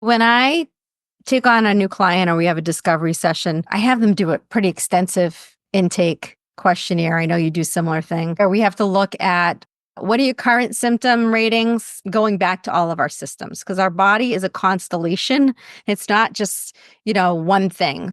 When I take on a new client or we have a discovery session, I have them do a pretty extensive intake questionnaire. I know you do similar thing. Or we have to look at what are your current symptom ratings going back to all of our systems because our body is a constellation. It's not just, one thing.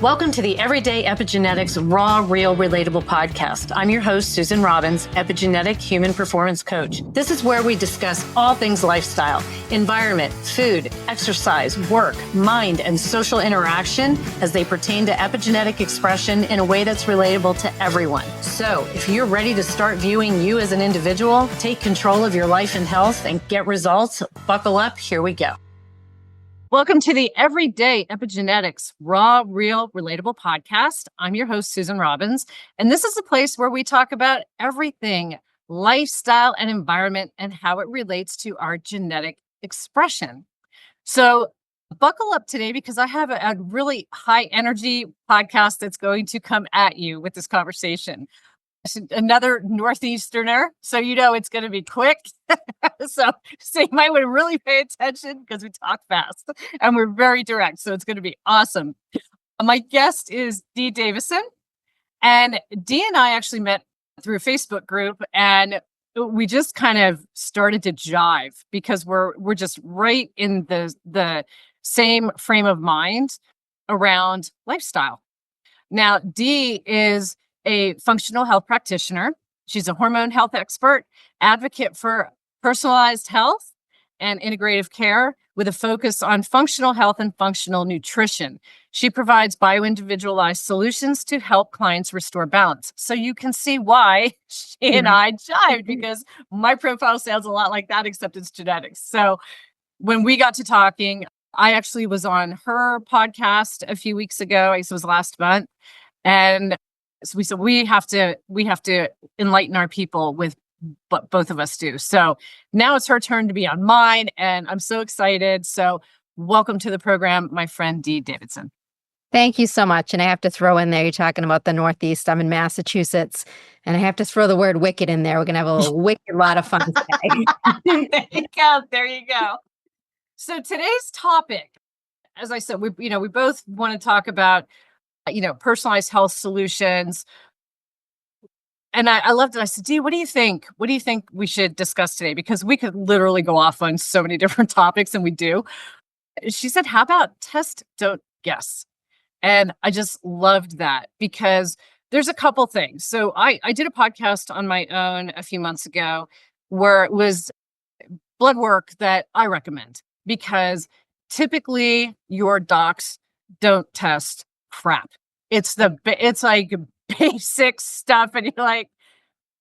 Welcome to the Everyday Epigenetics Raw, Real, Relatable podcast. I'm your host, Susan Robbins, epigenetic human performance coach. This is where we discuss all things lifestyle, environment, food, exercise, work, mind, and social interaction as they pertain to epigenetic expression in a way that's relatable to everyone. So if you're ready to start viewing you as an individual, take control of your life and health, and get results, buckle up, here we go. Welcome to the Everyday Epigenetics Raw, Real, Relatable podcast. I'm your host, Susan Robbins, and this is a place where we talk about everything lifestyle and environment and how it relates to our genetic expression. So buckle up today because I have a really high energy podcast that's going to come at you with this conversation. Another Northeasterner, so it's going to be quick. so you might want to really pay attention because we talk fast and we're very direct. So it's going to be awesome. My guest is Dee Davidson, and Dee and I actually met through a Facebook group, and we just kind of started to jive because we're just right in the same frame of mind around lifestyle. Now, Dee is a functional health practitioner. She's a hormone health expert, advocate for personalized health and integrative care with a focus on functional health and functional nutrition. She provides bio-individualized solutions to help clients restore balance. So you can see why she and I jived, because my profile sounds a lot like that, except it's genetics. So when we got to talking, I actually was on her podcast a few weeks ago. I guess it was last month. And so we said we have to enlighten our people with what both of us do. So now it's her turn to be on mine, and I'm so excited. So welcome to the program, my friend Dee Davidson. Thank you so much. And I have to throw in there, you're talking about the Northeast. I'm in Massachusetts, and I have to throw the word wicked in there. We're going to have a wicked lot of fun today. There you go. So today's topic, as I said, we both want to talk about personalized health solutions. And I loved it. I said, Dee, what do you think? What do you think we should discuss today? Because we could literally go off on so many different topics, and we do. She said, how about test, don't guess? And I just loved that because there's a couple things. So I did a podcast on my own a few months ago where it was blood work that I recommend, because typically your docs don't test crap. It's like basic stuff, and you're like,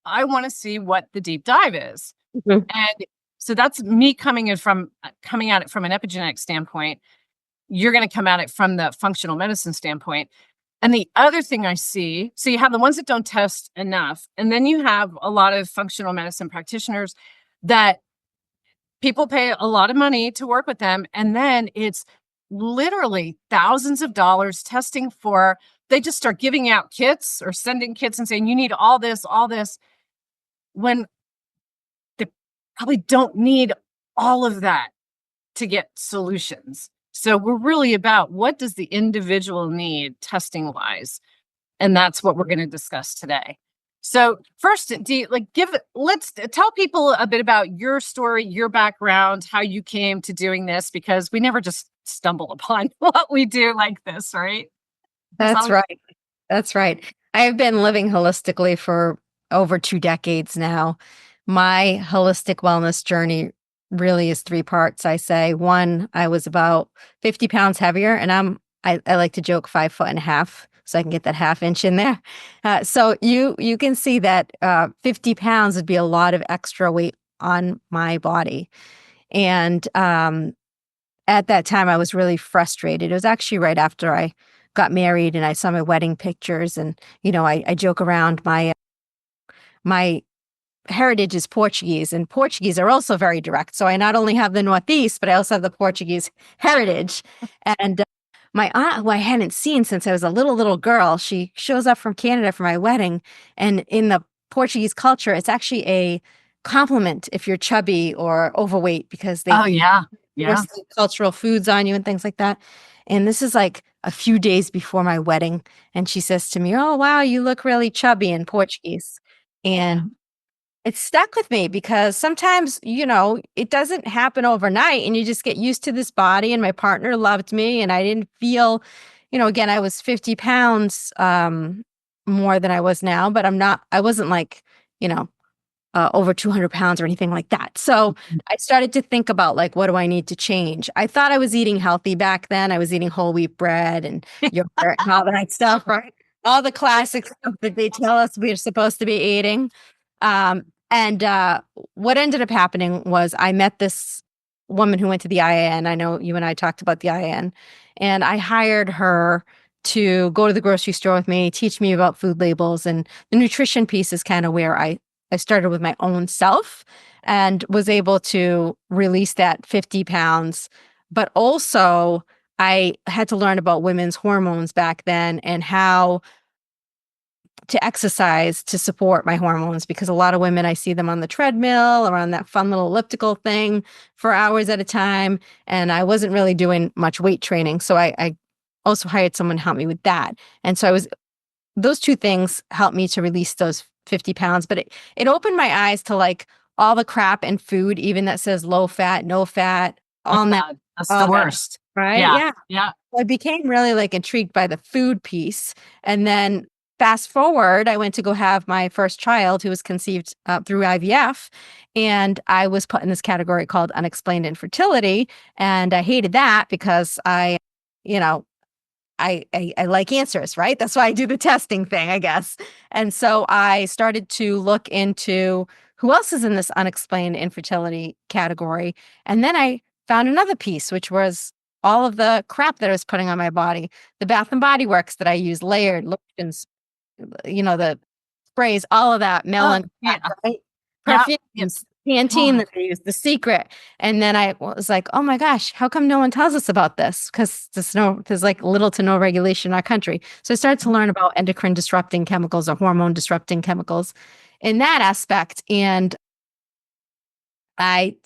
I want to see what the deep dive is. Mm-hmm. And so that's me coming at it from an epigenetic standpoint. You're going to come at it from the functional medicine standpoint. And the other thing I see, so you have the ones that don't test enough, and then you have a lot of functional medicine practitioners that people pay a lot of money to work with them, and then it's literally thousands of dollars testing for. They just start giving out kits or sending kits and saying, you need all this, when they probably don't need all of that to get solutions. So we're really about what does the individual need testing wise? And that's what we're going to discuss today. So first, Dee, let's tell people a bit about your story, your background, how you came to doing this, because we never just stumble upon what we do like this, right? That's right. That's right. I have been living holistically for over 2 decades now. My holistic wellness journey really is 3 parts, I say. 1, I was about 50 pounds heavier, and I like to joke 5'1.5", so I can get that half inch in there. So you can see that 50 pounds would be a lot of extra weight on my body. And at that time, I was really frustrated. It was actually right after I got married and I saw my wedding pictures, and I joke around my heritage is Portuguese, and Portuguese are also very direct. So I not only have the Northeast, but I also have the Portuguese heritage. And my aunt, who I hadn't seen since I was a little girl, she shows up from Canada for my wedding, and in the Portuguese culture, it's actually a compliment if you're chubby or overweight because they Oh, yeah. force Yeah. the cultural foods on you and things like that. And this is like a few days before my wedding. And she says to me, "Oh, wow, you look really chubby," in Portuguese. And it stuck with me because sometimes, it doesn't happen overnight and you just get used to this body. And my partner loved me and I didn't feel, again, I was 50 pounds more than I was now, but I wasn't like, you know, over 200 pounds or anything like that. So I started to think about like, what do I need to change? I thought I was eating healthy back then. I was eating whole wheat bread and yogurt and all that stuff, right? All the classic stuff that they tell us we're supposed to be eating. And what ended up happening was I met this woman who went to the IAN. I know you and I talked about the IAN, and I hired her to go to the grocery store with me, teach me about food labels, and the nutrition piece is kind of where I started with my own self and was able to release that 50 pounds. But also, I had to learn about women's hormones back then and how to exercise to support my hormones because a lot of women, I see them on the treadmill or on that fun little elliptical thing for hours at a time. And I wasn't really doing much weight training. So I also hired someone to help me with that. And so those two things helped me to release those 50 pounds, but it opened my eyes to like all the crap in food, even that says low fat, no fat, all that, That's the all that, worst. right? Yeah. Yeah. Yeah. I became really like intrigued by the food piece. And then fast forward, I went to go have my first child who was conceived through IVF. And I was put in this category called unexplained infertility. And I hated that because you know, I like answers, right? That's why I do the testing thing, I guess. And so I started to look into who else is in this unexplained infertility category. And then I found another piece, which was all of the crap that I was putting on my body, the Bath and Body Works that I use, layered lotions, the sprays, all of that, Oh, melon, yeah. right? Yeah. Yep. Perfumes, Pantene Oh, that I use, The Secret. And then I was like, oh my gosh, how come no one tells us about this? Because there's like little to no regulation in our country. So I started to learn about endocrine disrupting chemicals or hormone disrupting chemicals in that aspect. And I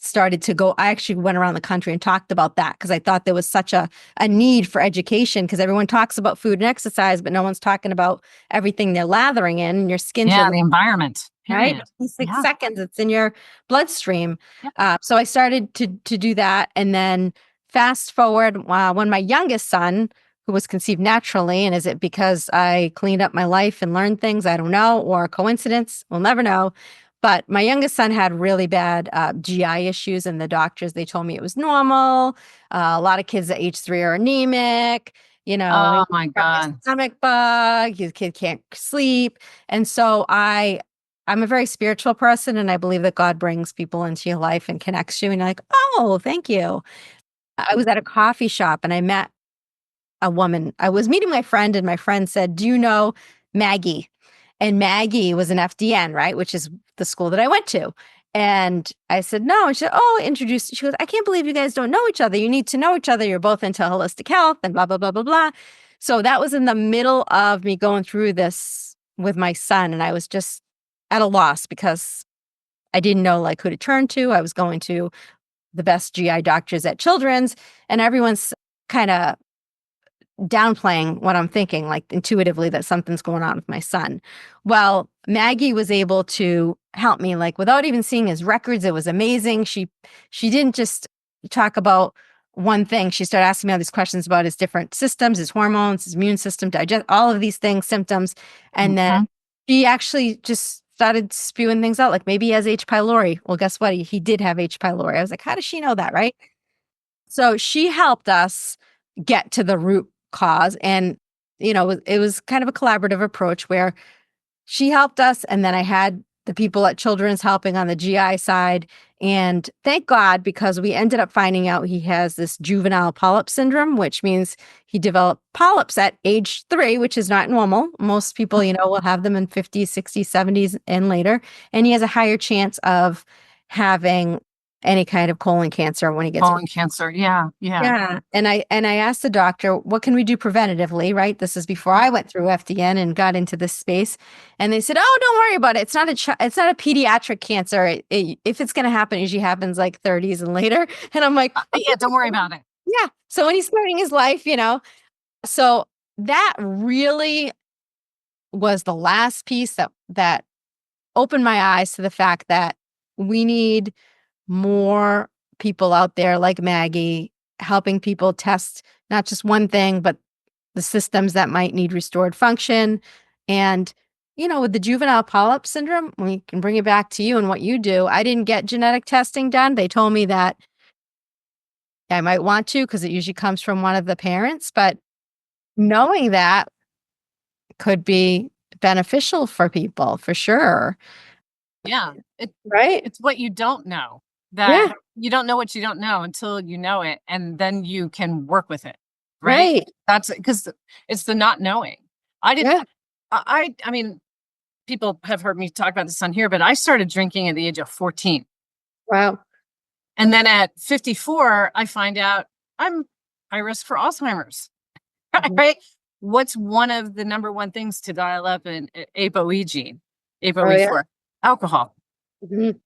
actually went around the country and talked about that because I thought there was such a need for education because everyone talks about food and exercise, but no one's talking about everything they're lathering in your skin yeah. to, The environment, right? period. In 6 Yeah. seconds, it's in your bloodstream. Yeah. So I started to do that. And then fast forward when my youngest son, who was conceived naturally, and is it because I cleaned up my life and learned things? I don't know, or coincidence? We'll never know. But my youngest son had really bad GI issues, and the doctors, they told me it was normal. A lot of kids at age 3 are anemic. Oh He my got a God. stomach bug. His kid can't sleep, and so I'm a very spiritual person, and I believe that God brings people into your life and connects you, and you're like, oh, thank you. I was at a coffee shop, and I met a woman. I was meeting my friend, and my friend said, "Do you know Maggie?" And Maggie was an FDN, right? Which is the school that I went to. And I said, no. And she said, oh, introduce. She goes, I can't believe you guys don't know each other. You need to know each other. You're both into holistic health and blah, blah, blah, blah, blah. So that was in the middle of me going through this with my son. And I was just at a loss because I didn't know like who to turn to. I was going to the best GI doctors at Children's, and everyone's kind of downplaying what I'm thinking, like intuitively that something's going on with my son. Well, Maggie was able to help me, like without even seeing his records. It was amazing. She didn't just talk about one thing. She started asking me all these questions about his different systems, his hormones, his immune system, digest, all of these things, symptoms. And then Mhm. she actually just started spewing things out, like maybe he has H. pylori. Well, guess what? He did have H. pylori. I was like, how does she know that, right? So she helped us get to the root cause. And, it was kind of a collaborative approach where she helped us. And then I had the people at Children's helping on the GI side. And thank God, because we ended up finding out he has this juvenile polyp syndrome, which means he developed polyps at age 3, which is not normal. Most people, will have them in 50s, 60s, 70s, and later. And he has a higher chance of having any kind of colon cancer when he gets Colon cancer. Yeah. Yeah. yeah. And I asked the doctor, what can we do preventatively, right? This is before I went through FDN and got into this space. And they said, "Oh, don't worry about it. It's not a pediatric cancer. If it's going to happen, it usually happens like 30s and later." And I'm like, Yeah, don't worry about it. yeah. So when he's starting his life, so that really was the last piece that opened my eyes to the fact that we need more people out there like Maggie helping people test not just one thing, but the systems that might need restored function. And, with the juvenile polyp syndrome, we can bring it back to you and what you do. I didn't get genetic testing done. They told me that I might want to because it usually comes from one of the parents, but knowing that could be beneficial for people for sure. Yeah. Right? It's what you don't know. Yeah. That you don't know what you don't know until you know it, and then you can work with it. Right. Right. That's because it's the not knowing. I didn't, Yeah. I mean, people have heard me talk about this on here, but I started drinking at the age of 14. Wow. And then at 54, I find out I'm high risk for Alzheimer's. Mhm. Right. What's one of the number one things to dial up an ApoE gene, Oh, yeah. ApoE4? Alcohol. Mhm.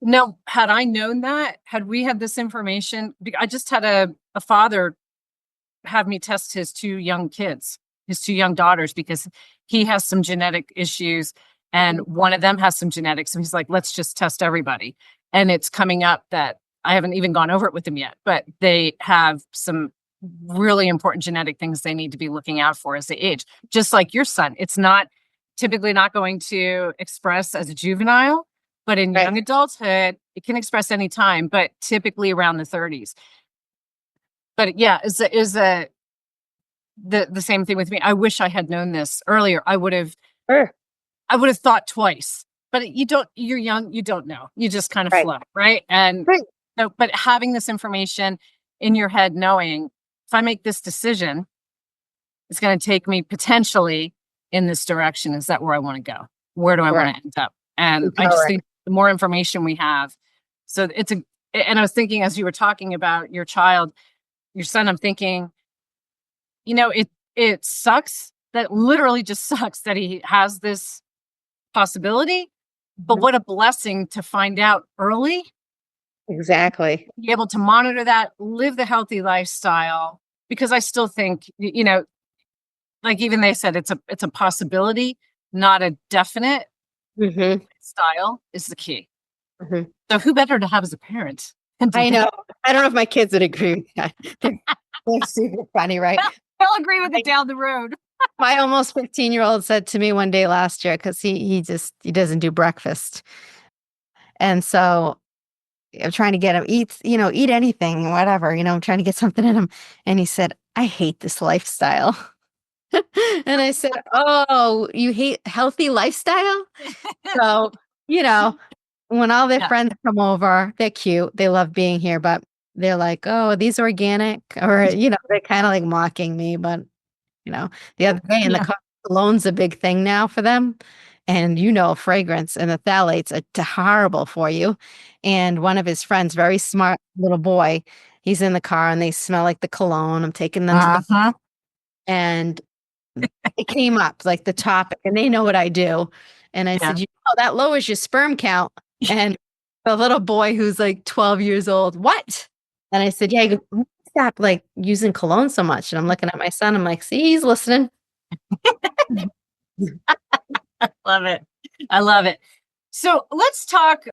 No, had I known that, had we had this information, I just had a father have me test his two young kids, his two young daughters, because he has some genetic issues and Mhm. one of them has some genetics. So he's like, let's just test everybody. And it's coming up that I haven't even gone over it with them yet, but they have some really important genetic things they need to be looking out for as they age. Just like your son, it's not typically not going to express as a juvenile, but in Right. young adulthood, it can express anytime, but typically around the 30s. But yeah, the same thing with me. I wish I had known this earlier. Sure. I would have thought twice. But you're young, you don't know. You just kind of Right. flow, right? And Right. so, but having this information in your head, knowing if I make this decision, it's going to take me potentially in this direction. Is that where I want to go? Where do I want Correct. to end up? And I just Empowering. think the more information we have, so and I was thinking as you were talking about your child, your son, I'm thinking, it sucks that literally just sucks that he has this possibility, but Mhm. what a blessing to find out early, Exactly. be able to monitor that, live the healthy lifestyle. Because I still think, like even they said, it's a possibility, not a definite. Mhm. Style is the key. Mhm. So who better to have as a parent than to I think know. I don't know if my kids would agree with that. They're super funny, right? they'll agree with it Like, down the road? my almost 15-year-old said to me one day last year because he doesn't do breakfast. And so I'm trying to get him eat anything, whatever, I'm trying to get something in him. And he said, "I hate this lifestyle." And I said, "Oh, you hate healthy lifestyle?" So, you know, when all their Yeah. friends come over, they're cute. They love being here, but they're like, "Oh, are these organic?" Or, they're kind of like mocking me. But, the other day in the Yeah. car, cologne's a big thing now for them. And, fragrance and the phthalates are horrible for you. And one of his friends, very smart little boy, he's in the car and they smell like the cologne. I'm taking them to the, Uh-huh. and it came up like the topic, and they know what I do. And I Yeah. said, that lowers your sperm count. And the little boy who's like 12 years old, what? And I said, yeah, he goes, "You stop like using cologne so much." And I'm looking at my son. I'm like, see, he's listening. Love it. I love it. So let's talk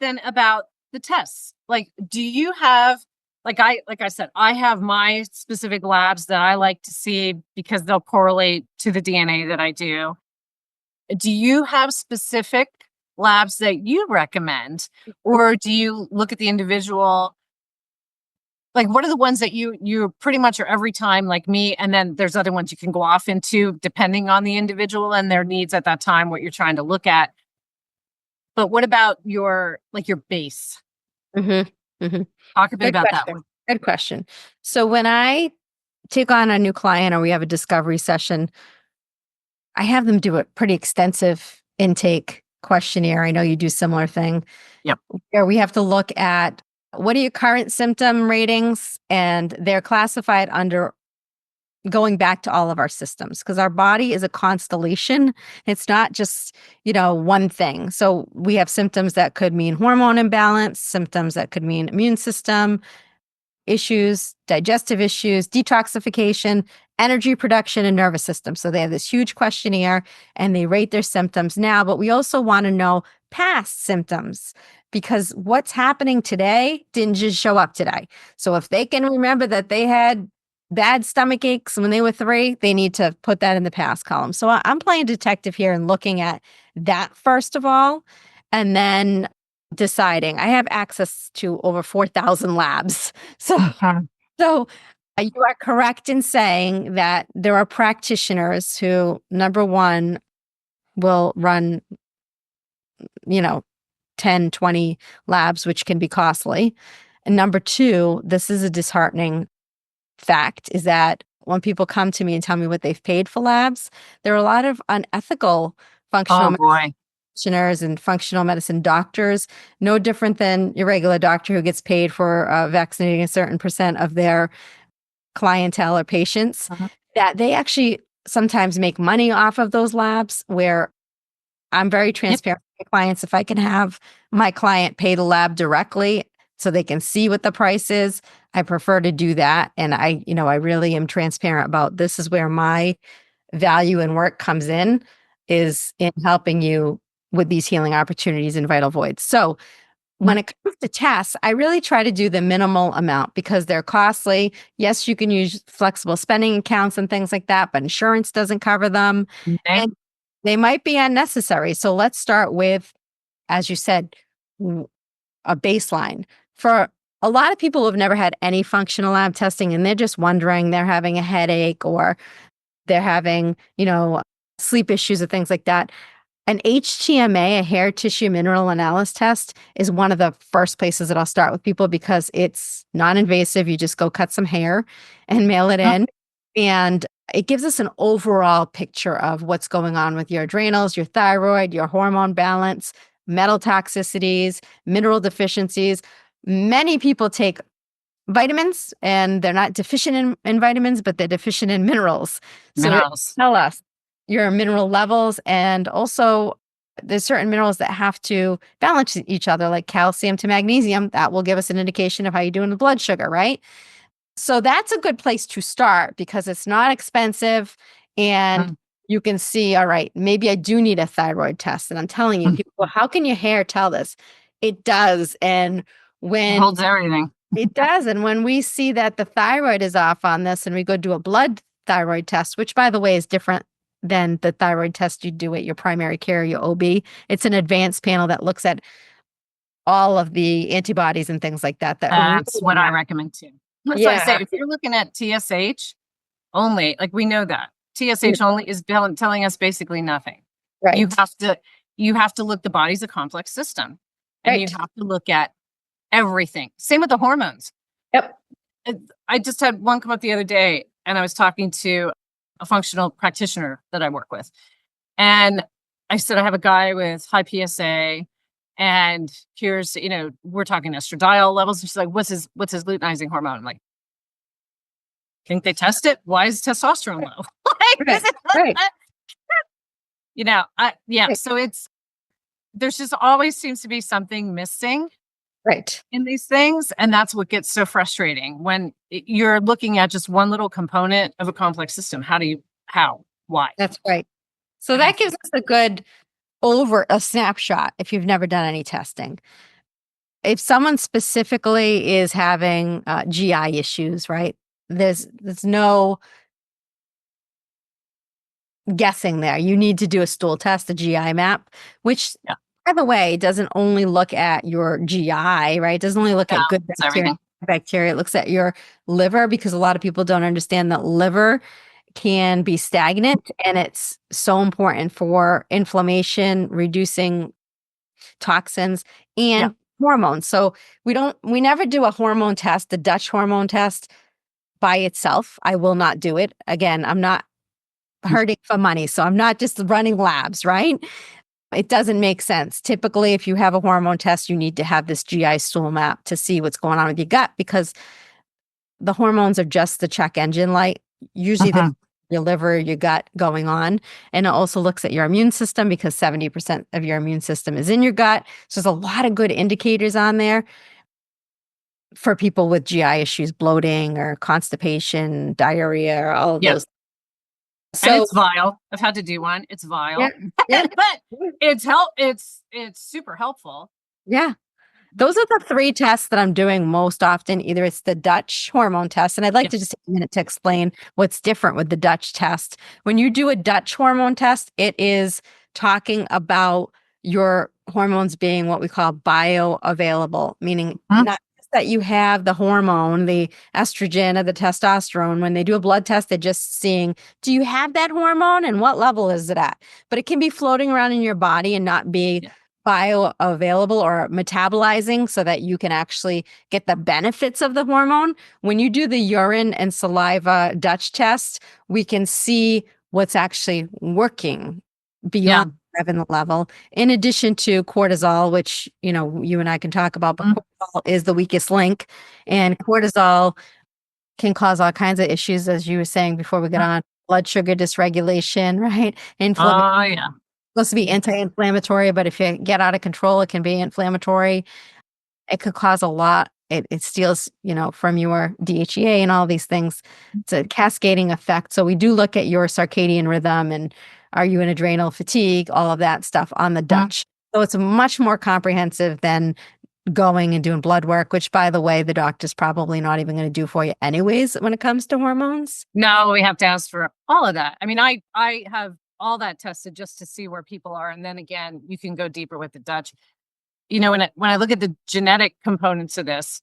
then about the tests. Like, do you have like I said, I have my specific labs that I like to see because they'll correlate to the DNA that I do. Do you have specific labs that you recommend, or do you look at the individual? Like, what are the ones that you pretty much are every time like me, and then there's other ones you can go off into depending on the individual and their needs at that time, what you're trying to look at. But what about your base? Mhm, mhm. Talk a bit Good about that question. one. Good question. So when I take on a new client or we have a discovery session, I have them do a pretty extensive intake questionnaire. I know you do similar thing. Yep. Where we have to look at what are your current symptom ratings, and they're classified under going back to all of our systems because our body is a constellation. It's not just, one thing. So we have symptoms that could mean hormone imbalance, symptoms that could mean immune system issues, digestive issues, detoxification, energy production, and nervous system. So they have this huge questionnaire and they rate their symptoms now, but we also want to know past symptoms because what's happening today didn't just show up today. So if they can remember that they had bad stomach aches when they were 3, they need to put that in the past column. So I'm playing detective here and looking at that first of all, and then deciding. I have access to over 4,000 labs. So, so you are correct in saying that there are practitioners who, number one, will run, 10, 20 labs, which can be costly. And number two, this is a disheartening fact, is that when people come to me and tell me what they've paid for labs, there are a lot of unethical functional practitioners and functional medicine doctors, no different than your regular doctor who gets paid for vaccinating a certain percent of their clientele or patients, that they actually sometimes make money off of those labs, where I'm very transparent with my clients. If I can have my client pay the lab directly so they can see what the price is, I prefer to do that. And I really am transparent about this is where my value and work comes in, is in helping you with these healing opportunities and vital voids. So when it comes to tests, I really try to do the minimal amount because they're costly. Yes, you can use flexible spending accounts and things like that, but insurance doesn't cover them. And they might be unnecessary. So let's start with, as you said, a baseline. For a lot of people who have never had any functional lab testing and they're just wondering, they're having a headache or they're having, sleep issues or things like that. An HTMA, a hair tissue mineral analysis test, is one of the first places that I'll start with people because it's non-invasive. You just go cut some hair and mail it in. And it gives us an overall picture of what's going on with your adrenals, your thyroid, your hormone balance, metal toxicities, mineral deficiencies. Many people take vitamins and they're not deficient in vitamins, but they're deficient in minerals. So tell us your mineral levels, and also there's certain minerals that have to balance each other, like calcium to magnesium. That will give us an indication of how you're doing with blood sugar, right? So that's a good place to start because it's not expensive and you can see, all right, maybe I do need a thyroid test. And I'm telling you, people, well, how can your hair tell this? It does. And when it holds everything. It does. And when we see that the thyroid is off on this and we go do a blood thyroid test, which by the way is different than the thyroid test you do at your primary care, your OB. It's an advanced panel that looks at all of the antibodies and things like that. That's what I recommend too. So I say, if you're looking at TSH only, like we know that TSH only is telling us basically nothing. Right. You have to look, the body's a complex system and you have to look at everything. Same with the hormones. Yep. I just had one come up the other day and I was talking to a functional practitioner that I work with. And I said, I have a guy with high PSA and here's, we're talking estradiol levels. And she's like, what's his luteinizing hormone? I'm like, think they test it? Why is testosterone low? So there's just always seems to be something missing in these things. And that's what gets so frustrating when you're looking at just one little component of a complex system. Why? That's right. So that gives us a snapshot if you've never done any testing. If someone specifically is having GI issues, right? There's no guessing there. You need to do a stool test, a GI map, which by the way, doesn't only look at your GI, right? It doesn't only look at good bacteria. It looks at your liver because a lot of people don't understand that liver can be stagnant and it's so important for inflammation, reducing toxins and hormones. So we never do a hormone test, the Dutch hormone test by itself. I will not do it. Again, I'm not hurting for money. So I'm not just running labs, right? It doesn't make sense. Typically, if you have a hormone test, you need to have this GI stool map to see what's going on with your gut, because the hormones are just the check engine light. Usually your liver, your gut going on. And it also looks at your immune system, because 70% of your immune system is in your gut. So there's a lot of good indicators on there for people with GI issues, bloating or constipation, diarrhea, or all of Yeah. those. And So it's vile. I've had to do one. It's vile. yeah, yeah, But it's super helpful. yeah. Those are the three tests that I'm doing most often. Either it's the Dutch hormone test, and I'd like to just take a minute to explain what's different with the Dutch test. When you do a Dutch hormone test, it is talking about your hormones being what we call bioavailable, meaning not just that you have the hormone, the estrogen or the testosterone. When they do a blood test, they're just seeing, do you have that hormone and what level is it at? But it can be floating around in your body and not be bioavailable or metabolizing, so that you can actually get the benefits of the hormone. When you do the urine and saliva Dutch test, we can see what's actually working beyond the level, in addition to cortisol, which, you and I can talk about, but cortisol is the weakest link, and cortisol can cause all kinds of issues, as you were saying before we get on, blood sugar dysregulation, right? Inflammation. Oh, yeah. Supposed to be anti-inflammatory, but if you get out of control, it can be inflammatory. It could cause a lot. It steals, from your DHEA and all these things. It's a cascading effect. So we do look at your circadian rhythm and are you in adrenal fatigue, all of that stuff on the Dutch. So it's much more comprehensive than going and doing blood work, which, by the way, the doctor's probably not even going to do for you anyways when it comes to hormones. No, we have to ask for all of that. I mean, I have all that tested just to see where people are. And then again, you can go deeper with the Dutch. When I look at the genetic components of this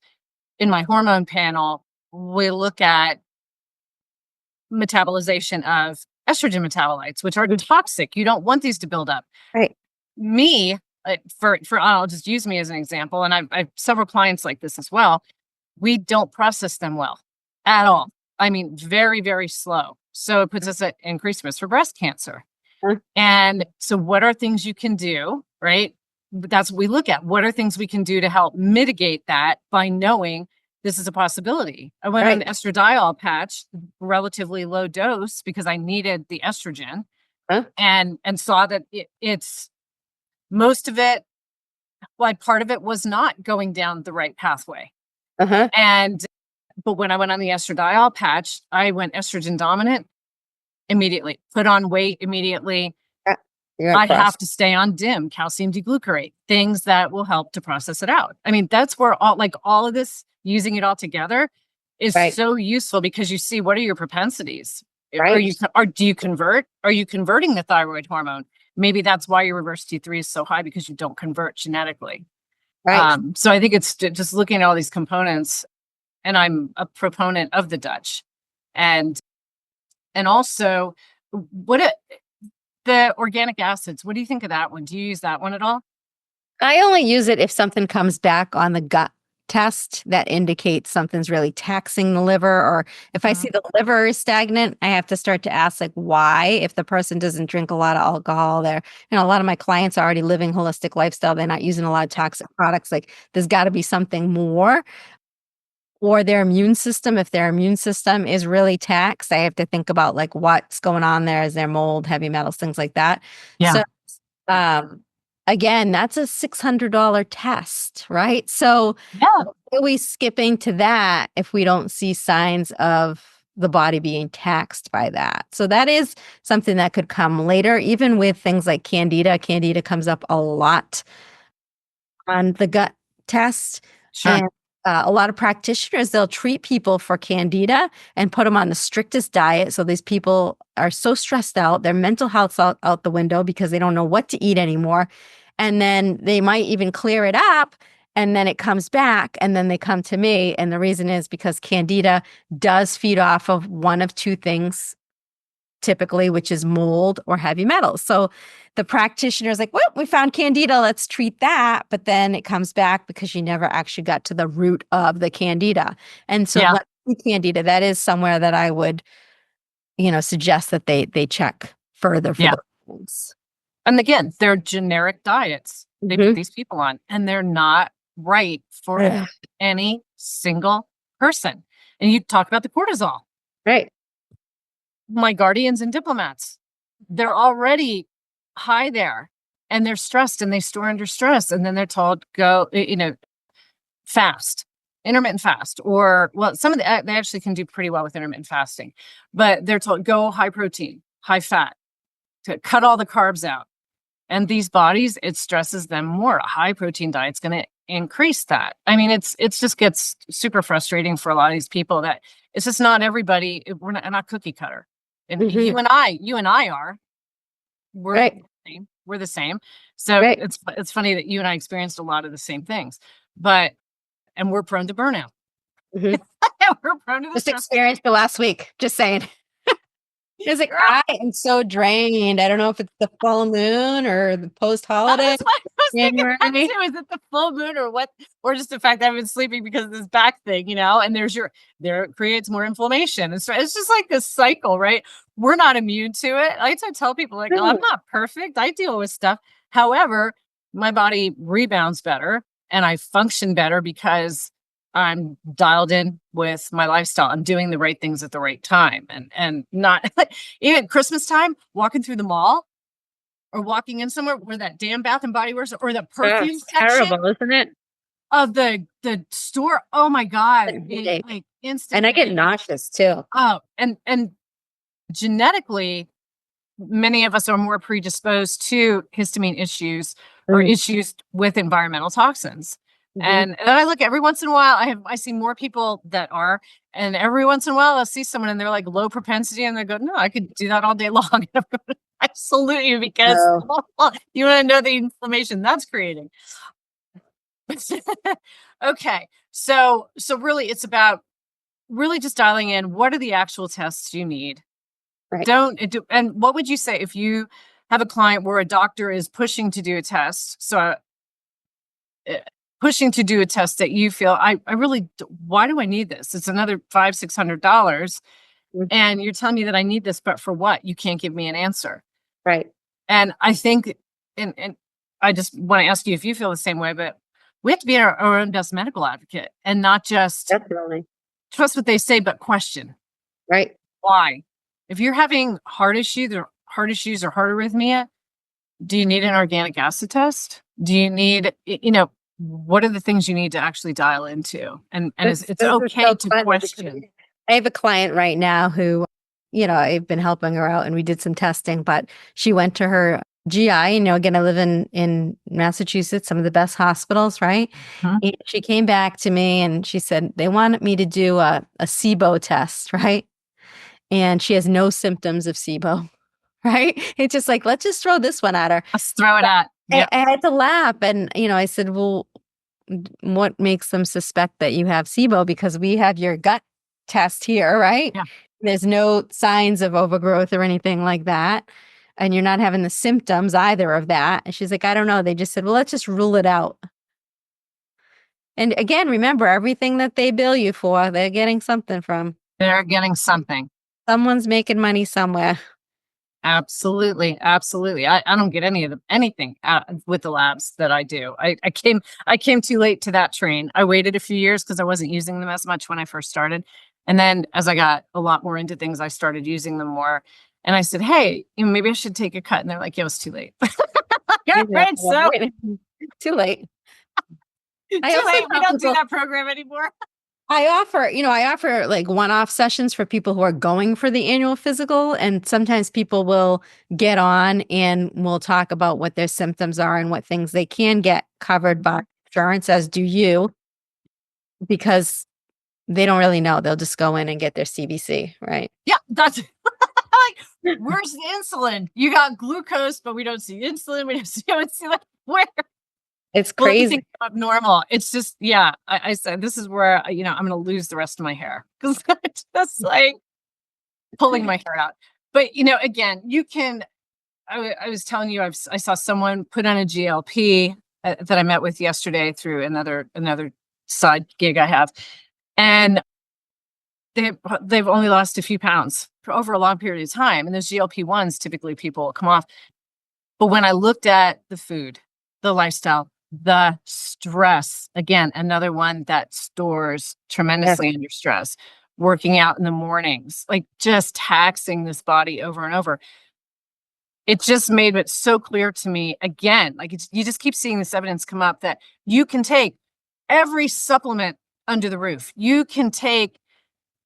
in my hormone panel, we look at metabolization of estrogen metabolites, which are toxic. You don't want these to build up. Right. Me, I'll just use me as an example. And I've several clients like this as well. We don't process them well at all. I mean, very, very slow. So it puts us at increased risk for breast cancer. And so what are things you can do, right? That's what we look at. What are things we can do to help mitigate that by knowing this is a possibility? I went on the estradiol patch, relatively low dose, because I needed the estrogen, and saw that it's most of it, part of it was not going down the right pathway. But when I went on the estradiol patch, I went estrogen dominant immediately, put on weight immediately. I have to stay on DIM, calcium deglucarate, things that will help to process it out. I mean, that's where all of this, using it all together is so useful, because you see, what are your propensities? Do you convert? Are you converting the thyroid hormone? Maybe that's why your reverse T3 is so high, because you don't convert genetically. So I think it's just looking at all these components, and I'm a proponent of the Dutch. And also, the organic acids, what do you think of that one? Do you use that one at all? I only use it if something comes back on the gut test that indicates something's really taxing the liver, or if I see the liver is stagnant, I have to start to ask, why. If the person doesn't drink a lot of alcohol, a lot of my clients are already living holistic lifestyle. They're not using a lot of toxic products. There's got to be something more. Or their immune system. If their immune system is really taxed, I have to think about what's going on there. Is there mold, heavy metals, things like that? Yeah. So, again, that's a $600 test, right? So are we skipping to that if we don't see signs of the body being taxed by that? So that is something that could come later, even with things like Candida. Candida comes up a lot on the gut test. Sure. And a lot of practitioners, they'll treat people for Candida and put them on the strictest diet. So these people are so stressed out, their mental health's out the window, because they don't know what to eat anymore. And then they might even clear it up, and then it comes back, and then they come to me. And the reason is because Candida does feed off of one of two things, typically, which is mold or heavy metals. So the practitioner is like, well, we found Candida, let's treat that. But then it comes back because you never actually got to the root of the Candida. And so Candida, that is somewhere that I would, suggest that they check further for those things. And again, they're generic diets they put these people on, and they're not right for Ugh. any single person. And you talk about the cortisol. Right. My guardians and diplomats, they're already high there and they're stressed and they store under stress. And then they're told, go, fast, intermittent fast, or well, some of the, they actually can do pretty well with intermittent fasting, but they're told, go high protein, high fat, to cut all the carbs out. And these bodies, it stresses them more. A high protein diet's going to increase that. I mean, it's just gets super frustrating for a lot of these people that it's just not everybody. We're not cookie cutter. And you and I are, we're Right. the same. We're the same. So Right. it's funny that you and I experienced a lot of the same things, but, and we're prone to burnout. Mhm. We're prone to the Just stress. experienced it last week. Just saying. It's like, I am so drained. I don't know if it's the full moon or the post-holiday That's what I was thinking that January. too. Is it the full moon or what? Or just the fact that I've been sleeping because of this back thing, and there it creates more inflammation. It's just like this cycle, right? We're not immune to it. I like to tell people, like, oh, I'm No. not perfect. I deal with stuff. However, my body rebounds better and I function better because I'm dialed in with my lifestyle. I'm doing the right things at the right time and not even Christmas time, walking through the mall or walking in somewhere where that damn Bath and Body Works or the perfume It's section terrible, isn't it? of the store. Oh my God. And It headache. like And instant I get headache. nauseous too. Oh, and genetically, many of us are more predisposed to histamine issues or Mm. issues with environmental toxins. Mhm. And I look every once in a while, I see more people that are, and every once in a while I'll see someone and they're like low propensity and they go, no, I could do that all day long. And I'm going, I salute you because No. you want to know the inflammation that's creating. Okay. So really it's about really just dialing in what are the actual tests you need. Right. And what would you say if you have a client where a doctor is pushing to do a test? So uh, pushing to do a test that you feel I really why do I need this? It's another $500-600, Mm. and you're telling me that I need this, but for what? You can't give me an answer. Right. And I think, and I just want to ask you if you feel the same way, but we have to be our own best medical advocate and not just Definitely. trust what they say, but question Right. why. If you're having heart issues or heart arrhythmia, do you need an organic acid test? Do you need, what are the things you need to actually dial into? And it's Those are okay so to funny because question. I have a client right now who, I've been helping her out and we did some testing, but she went to her GI, again, I live in Massachusetts, some of the best hospitals, right? Mhm. And she came back to me and she said they wanted me to do a SIBO test, right? And she has no symptoms of SIBO, right? It's just like, let's just throw this one at her. Let's throw it at. I, Yep. I had to laugh and, I said, well, what makes them suspect that you have SIBO? Because we have your gut test here, right? Yeah. There's no signs of overgrowth or anything like that. And you're not having the symptoms either of that. And she's like, I don't know. They just said, well, let's just rule it out. And again, remember everything that they bill you for, they're getting something from. They're getting something. Someone's making money somewhere. Absolutely. Absolutely. I don't get anything with the labs that I do. I came too late to that train. I waited a few years because I wasn't using them as much when I first started. And then as I got a lot more into things, I started using them more. And I said, hey, maybe I should take a cut. And they're like, yeah, it was too late. Yeah, right. So Too late. too late. We don't do that program anymore. I offer like one-off sessions for people who are going for the annual physical. And sometimes people will get on and we'll talk about what their symptoms are and what things they can get covered by insurance, as do you, because they don't really know. They'll just go in and get their CBC, right? Yeah, that's like, where's the insulin? You got glucose, but we don't see insulin. We don't see like where. It's Well, crazy. think abnormal. It's just, yeah. I said this is where I'm going to lose the rest of my hair because it's just like pulling my hair out. But again, you can. I was telling you, I saw someone put on a GLP that I met with yesterday through another side gig I have, and they've only lost a few pounds for over a long period of time. And those GLP-1s, typically people come off. But when I looked at the food, the lifestyle, the stress, again, another one that stores Yes. tremendously under stress, working out in the mornings, like just taxing this body over and over. It just made it so clear to me again, like you just keep seeing this evidence come up that you can take every supplement under the roof. You can take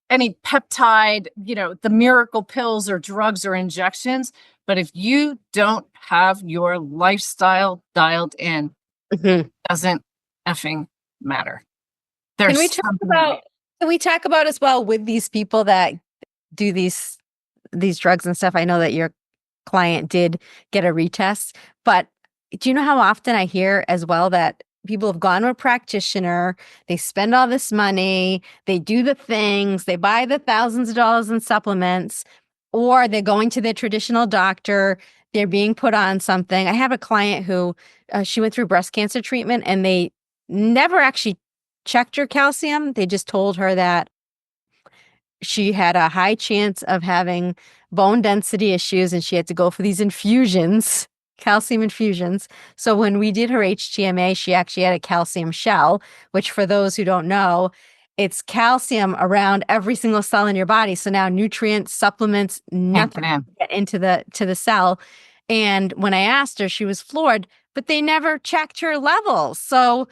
any peptide, the miracle pills or drugs or injections. But if you don't have your lifestyle dialed in, Mhm. doesn't effing matter. Can There's we talk something about can we talk about as well with these people that do these drugs and stuff? I know that your client did get a retest, but do you know how often I hear as well that people have gone to a practitioner, they spend all this money, they do the things, they buy the thousands of dollars in supplements, or they're going to their traditional doctor, they're being put on something. I have a client who she went through breast cancer treatment and they never actually checked her calcium. They just told her that she had a high chance of having bone density issues and she had to go for these infusions, calcium infusions. So when we did her HTMA, she actually had a calcium shell, which for those who don't know, it's calcium around every single cell in your body. So now nutrients, supplements, can't nothing get in. get into the cell. And when I asked her, she was floored, but they never checked her levels. So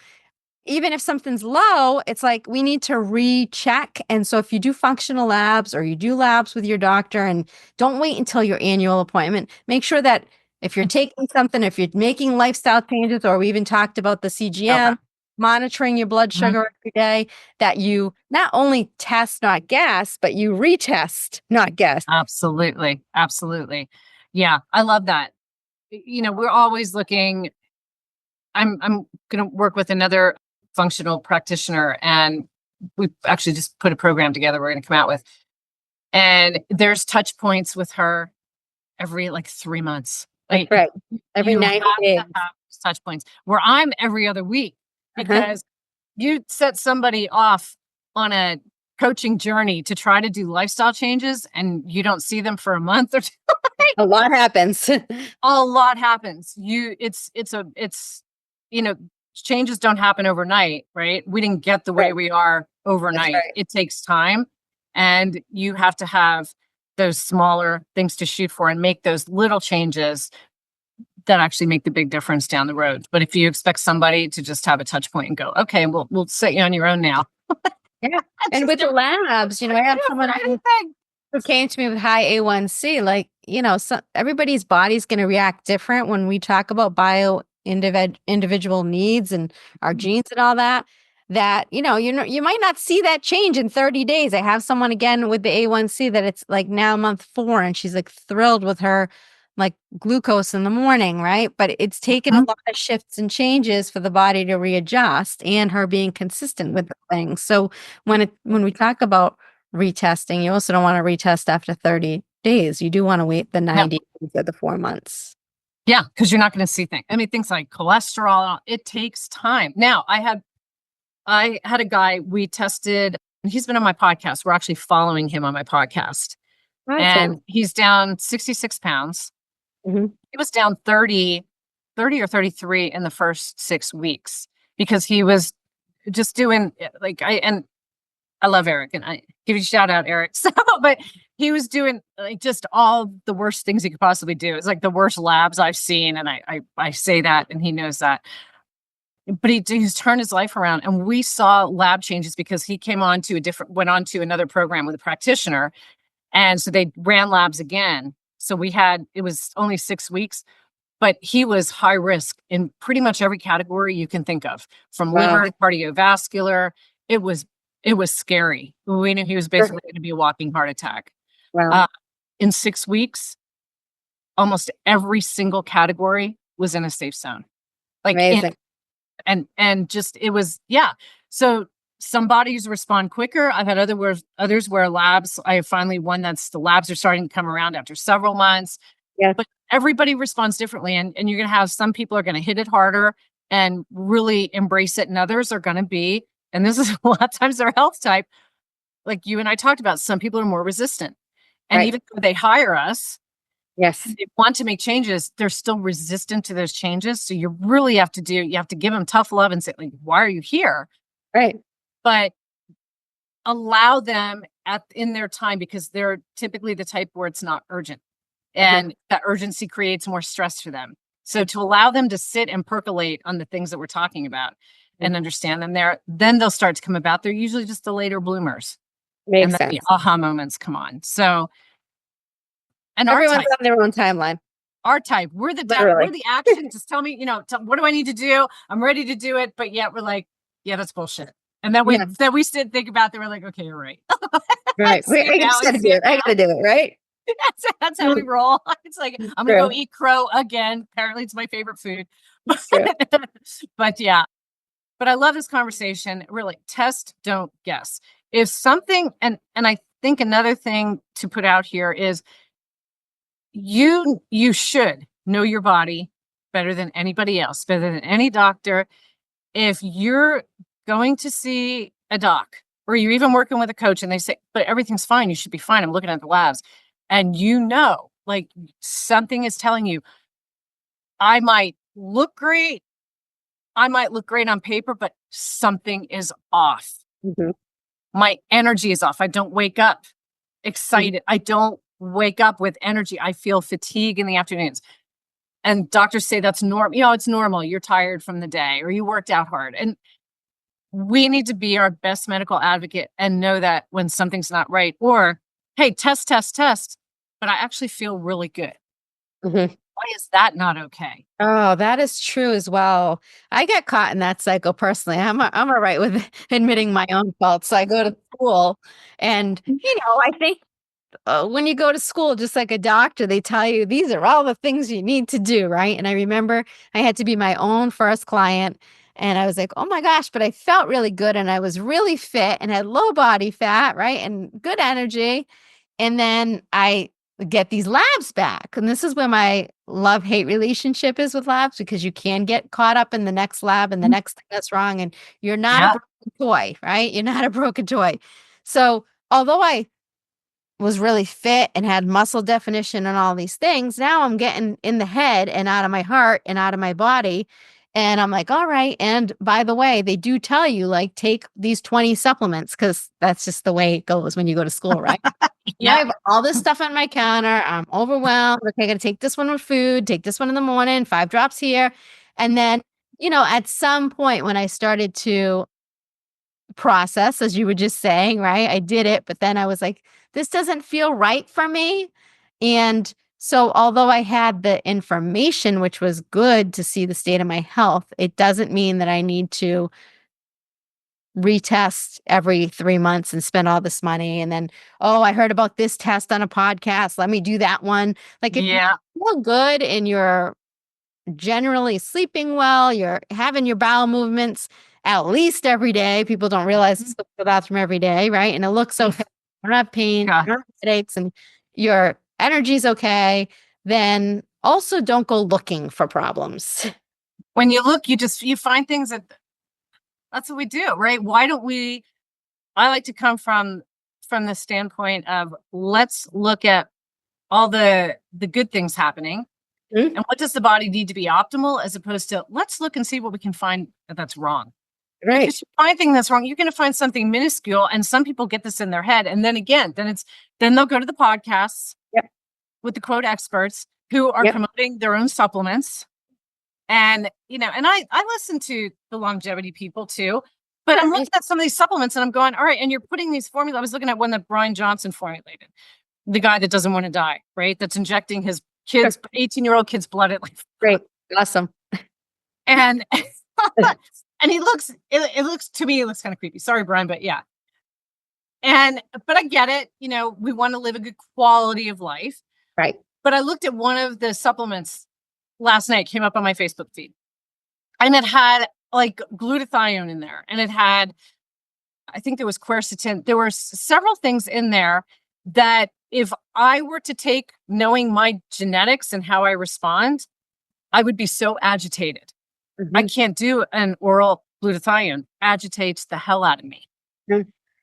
even if something's low, it's like we need to recheck. And so if you do functional labs or you do labs with your doctor and don't wait until your annual appointment, make sure that if you're taking something, if you're making lifestyle changes, or we even talked about the Okay. CGM, monitoring your blood Mhm. sugar every day, that you not only test, not guess, but you retest, not guess. Absolutely. Absolutely. Yeah. I love that. We're always looking. I'm going to work with another functional practitioner, and we actually just put a program together we're going to come out with. And there's touch points with her every like 3 months. That's Like right. Every you have 90 to days. have touch points where I'm every other week, Uh-huh. because you set somebody off on a coaching journey to try to do lifestyle changes and you don't see them for a month or two. A lot happens. A lot happens. You know, changes don't happen overnight, right? We didn't get the way Right. we are That's overnight. right. It takes time, and you have to have those smaller things to shoot for and make those little changes that actually make the big difference down the road. But if you expect somebody to just have a touch point and go, okay, we'll set you on your own now. Yeah. That's And just with the labs, I have someone anything. who came to me with high A1C, like, so everybody's body's going to react different when we talk about individual needs and our genes and all that. That, you might not see that change in 30 days. I have someone again with the A1C that it's like now month 4 and she's like thrilled with her like glucose in the morning, right? But it's taken a Mhm. lot of shifts and changes for the body to readjust and her being consistent with the things. So when we talk about retesting, you also don't want to retest after 30 days. You do want to wait the No, 90 days or the 4 months. yeah, because you're not going to see things. I mean, things like cholesterol, it takes time. Now, I had a guy we tested, and he's been on my podcast. We're actually following him on my podcast. Awesome. And he's down 66 pounds. Mhm. He was down 30 or 33 in the first 6 weeks because he was just doing like I love Eric and I give you a shout out, Eric. So, but he was doing like just all the worst things he could possibly do. It's like the worst labs I've seen. And I say that and he knows that. But he's turned his life around, and we saw lab changes because he went on to another program with a practitioner. And so they ran labs again. So it was only 6 weeks, but he was high risk in pretty much every category you can think of, from Wow. liver to cardiovascular. It was, it was scary. We knew he was Sure. basically going to be a walking heart attack. Wow. Uh, in 6 weeks, almost every single category was in a safe zone. Like Amazing. and just it was, yeah. So some bodies respond quicker. I've had others where labs, I have finally one that's the labs are starting to come around after several months. Yes. But everybody responds differently, and you're going to have some people are going to hit it harder and really embrace it, and others are going to be, and this is a lot of times their health type, like you and I talked about, some people are more resistant. And Right. even though they hire us, Yes. They want to make changes. They're still resistant to those changes. So you really have to give them tough love and say, like, why are you here? Right. But allow them in their time, because they're typically the type where it's not urgent. And that urgency creates more stress for them. So to allow them to sit and percolate on the things that we're talking about and understand them there, then they'll start to come about. They're usually just the later bloomers. And Makes then the sense. aha moments come on. So, and Everyone's on their own timeline. our type, we're Literally. the action. Just tell me, what do I need to do? I'm ready to do it. But yet we're like, yeah, that's bullshit. And then we still think about it. We're like, okay, you're right. Right. I just gotta do it. I gotta do it. Right. That's how we roll. It's like, I'm gonna go eat crow again. Apparently it's my favorite food. But yeah. But I love this conversation. Really, test, don't guess. If something, and I think another thing to put out here is you should know your body better than anybody else, better than any doctor. If you're going to see a doc, or you're even working with a coach and they say, but everything's fine, you should be fine, I'm looking at the labs, and like, something is telling you, I might look great on paper, but something is off. My energy is off. I don't wake up excited. I don't wake up with energy. I feel fatigue in the afternoons. And doctors say that's normal. It's normal. You're tired from the day, or you worked out hard. And we need to be our best medical advocate and know that when something's not right, or, hey, test, but I actually feel really good. Why is that not okay? Oh, that is true as well. I get caught in that cycle personally. I'm all right with admitting my own faults. So I go to school, and I think when you go to school, just like a doctor, they tell you these are all the things you need to do, right? And I remember I had to be my own first client, and I was like, oh my gosh, but I felt really good, and I was really fit and had low body fat, right? And good energy. And then I get these labs back. And this is where my love-hate relationship is with labs, because you can get caught up in the next lab and the next thing that's wrong. And you're not a broken toy, right? You're not a broken toy. So although I was really fit and had muscle definition and all these things, now I'm getting in the head and out of my heart and out of my body. And I'm like, all right. And by the way, they do tell you, like, take these 20 supplements, because that's just the way it goes when you go to school, right? I have all this stuff on my counter. I'm overwhelmed. Okay, I got to take this one with food, take this one in the morning, 5 drops here. And then, at some point when I started to process, as you were just saying, right? I did it, but then I was like, this doesn't feel right for me. And so, although I had the information, which was good to see the state of my health, it doesn't mean that I need to retest every 3 months and spend all this money. And then, oh, I heard about this test on a podcast. Let me do that one. Like, if you feel good and you're generally sleeping well, you're having your bowel movements at least every day. People don't realize it's the bathroom every day, right? And it looks okay. You don't have pain, you don't have headaches, and your energy's okay. Then also don't go looking for problems. When you look, you find things that's what we do, right? Why don't we? I like to come from the standpoint of, let's look at all the good things happening. And what does the body need to be optimal, as opposed to, let's look and see what we can find that's wrong. Right. Because you find things that's wrong, you're going to find something minuscule. And some people get this in their head. And then again, then they'll go to the podcasts with the quote experts who are promoting their own supplements. And, and I listen to the longevity people too, but I'm looking at some of these supplements and I'm going, all right, and you're putting these formula. I was looking at one that Brian Johnson formulated, the guy that doesn't want to die, right? That's injecting his 18-year-old kid's blood at like. Great. Awesome. And and it looks to me, it looks kind of creepy. Sorry, Brian, but yeah. But I get it. We want to live a good quality of life. Right. But I looked at one of the supplements last night, came up on my Facebook feed, and it had like glutathione in there, and it had, I think there was quercetin. There were several things in there that, if I were to take, knowing my genetics and how I respond, I would be so agitated. I can't do an oral glutathione. Agitates the hell out of me.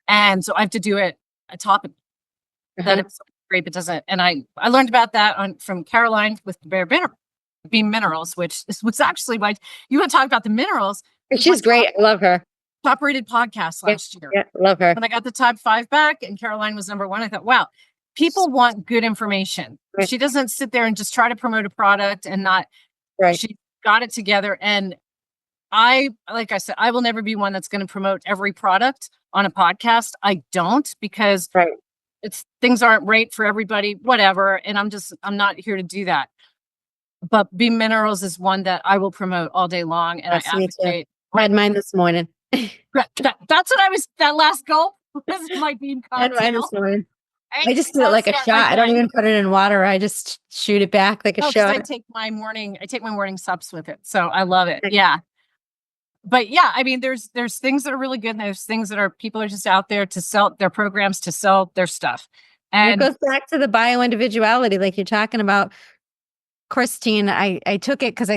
And so I have to do it topically. That grape. It doesn't. And I learned about that from Caroline with Beam Minerals, which was actually you want to talk about the minerals. She's great. I love her. Top rated podcast last year. Yeah, love her. When I got the top 5 back and Caroline was number 1, I thought, wow, people want good information. Right. She doesn't sit there and just try to promote a product and not, right. She got it together. And like I said, I will never be one that's going to promote every product on a podcast. I don't, because right. Things aren't right for everybody, whatever. And I'm not here to do that. But Beam Minerals is one that I will promote all day long. And I advocate. I had mine this morning. That's what that last gulp was my Beam cocktail. I had mine this morning. I just do it like a shot. I don't even put it in water. I just shoot it back like a shot. I take my morning sups with it. So I love it. Yeah. But yeah, I mean, there's things that are really good. And there's things that people are just out there to sell their programs, to sell their stuff. And it goes back to the bio-individuality, like you're talking about. Christine, I took it because I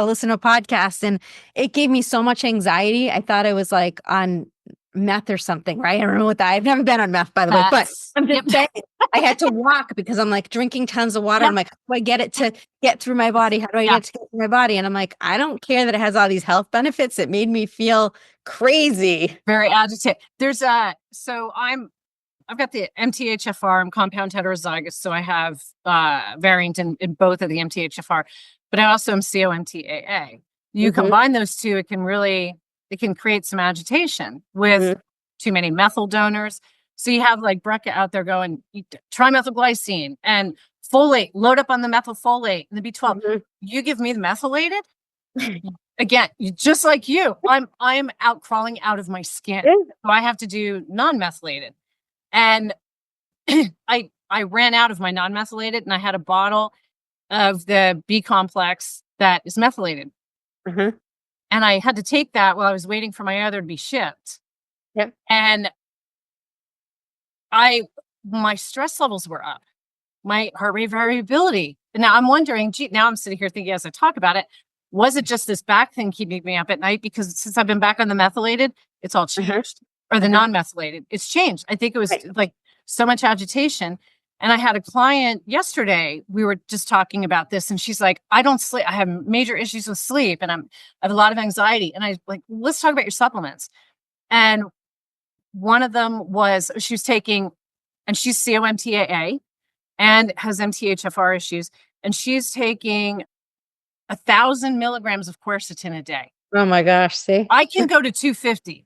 listened to a podcast and it gave me so much anxiety. I thought I was like on meth or something, right? I don't know what that. I've never been on meth, by the way, but I'm just saying I had to walk because I'm like drinking tons of water. I'm like, how do I get it to get through my body? How do I get to get through my body? And I'm like, I don't care that it has all these health benefits. It made me feel crazy. Very agitated. I've got the MTHFR, I'm compound heterozygous, so I have variant in both of the MTHFR, but I also am COMTAA. You combine those two, it can create some agitation with too many methyl donors. So you have like Brecca out there going, trimethylglycine and folate, load up on the methylfolate and the B12. You give me the methylated? Again, just like you, I'm out crawling out of my skin. So I have to do non-methylated. And I ran out of my non-methylated and I had a bottle of the B complex that is methylated. And I had to take that while I was waiting for my other to be shipped. Yep. And my stress levels were up, my heart rate variability. And now I'm wondering, now I'm sitting here thinking as I talk about it, was it just this back thing keeping me up at night? Because since I've been back on the methylated, it's all changed. Or the non-methylated, it's changed. I think it was like so much agitation. And I had a client yesterday, we were just talking about this and she's like, I don't sleep. I have major issues with sleep and I have a lot of anxiety. And I like, let's talk about your supplements. And one of them was she was taking, and she's COMTAA and has MTHFR issues. And she's taking 1,000 milligrams of quercetin a day. Oh my gosh, see? I can go to 250.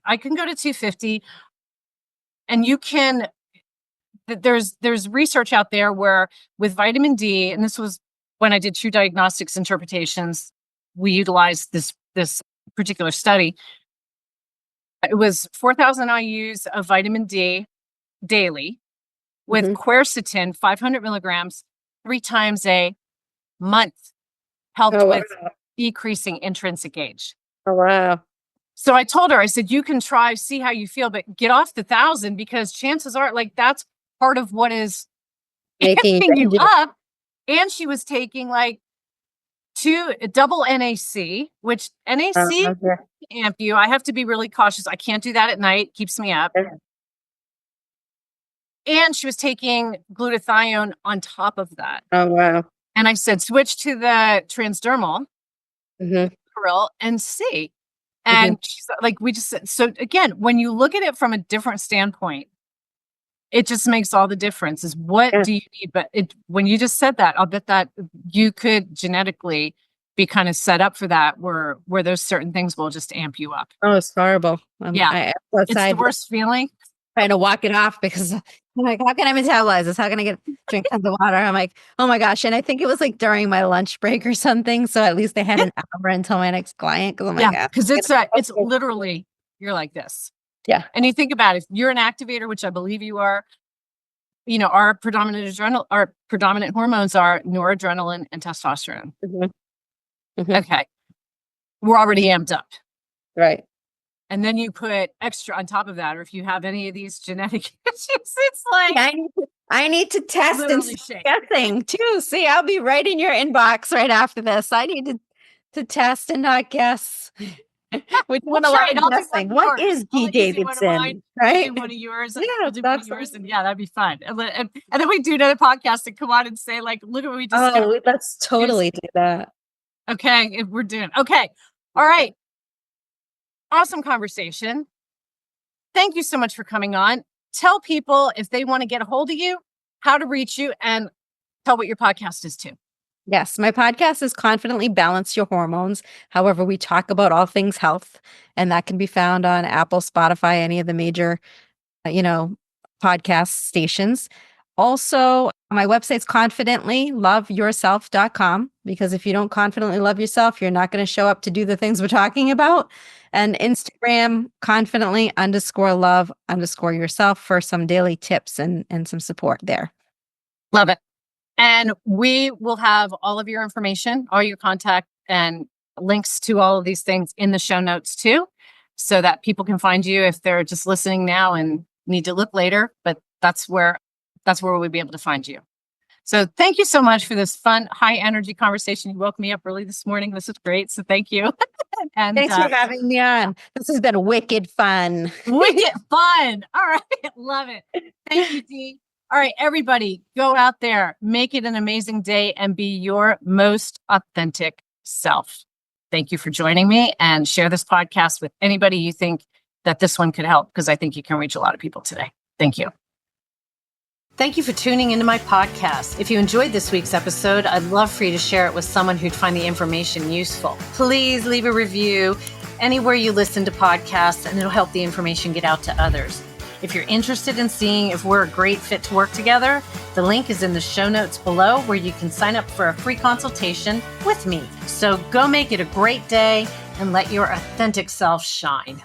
And you can, there's research out there where with vitamin D, and this was when I did True Diagnostics Interpretations, we utilized this particular study. It was 4,000 IUs of vitamin D daily with quercetin, 500 milligrams, 3 times a month, helped with decreasing intrinsic age. Oh, wow. So I told her, I said, you can try, see how you feel, but get off the 1,000 because chances are like that's part of what is making you up. And she was taking like double NAC, which NAC amp you. I have to be really cautious. I can't do that at night. Keeps me up. And she was taking glutathione on top of that. Oh, wow. And I said, switch to the transdermal. And see. And she's like, we just said, so again, when you look at it from a different standpoint, it just makes all the difference is what do you need? But when you just said that, I'll bet that you could genetically be kind of set up for that where those certain things will just amp you up. Oh, it's horrible. It's the worst feeling. Trying to walk it off because I'm like, how can I metabolize this? How can I drink tons of water? I'm like, oh my gosh. And I think it was like during my lunch break or something. So at least I had an hour until my next client. Cause I'm like, because it's literally, you're like this. Yeah. And you think about it, if you're an activator, which I believe you are, our predominant hormones are noradrenaline and testosterone. Okay. We're already amped up. Right. And then you put extra on top of that, or if you have any of these genetic issues, it's like I need to test and guessing too. See, I'll be right in your inbox right after this. I need to test and not guess. We We'll want a try lot it. of I'll do guessing. one What of yours. is I'll Dee let you do one of mine. Davidson? You Right? do one of yours. Yeah, I'll do one of yours. that's And yeah, that'd be fun. And then we do another podcast and come on and say, like, look at what we discovered. oh, let's totally do that. Okay. If we're doing, okay. All right. Awesome conversation. Thank you so much for coming on. Tell people if they want to get a hold of you, how to reach you, and tell what your podcast is too. Yes, my podcast is Confidently Balance Your Hormones. However, we talk about all things health, and that can be found on Apple, Spotify, any of the major, podcast stations. Also, my website's confidentlyloveyourself.com, because if you don't confidently love yourself, you're not going to show up to do the things we're talking about. And Instagram, confidently_love_yourself for some daily tips and some support there. Love it. And we will have all of your information, all your contact and links to all of these things in the show notes too, so that people can find you if they're just listening now and need to look later. But that's where we'll be able to find you. So thank you so much for this fun, high energy conversation. You woke me up early this morning. This is great. So thank you. And Thanks for having me on. This has been wicked fun. Wicked fun. All right. Love it. Thank you, Dee. All right, everybody, go out there, make it an amazing day, and be your most authentic self. Thank you for joining me, and share this podcast with anybody you think that this one could help, because I think you can reach a lot of people today. Thank you. Thank you for tuning into my podcast. If you enjoyed this week's episode, I'd love for you to share it with someone who'd find the information useful. Please leave a review anywhere you listen to podcasts, and it'll help the information get out to others. If you're interested in seeing if we're a great fit to work together, the link is in the show notes below, where you can sign up for a free consultation with me. So go make it a great day and let your authentic self shine.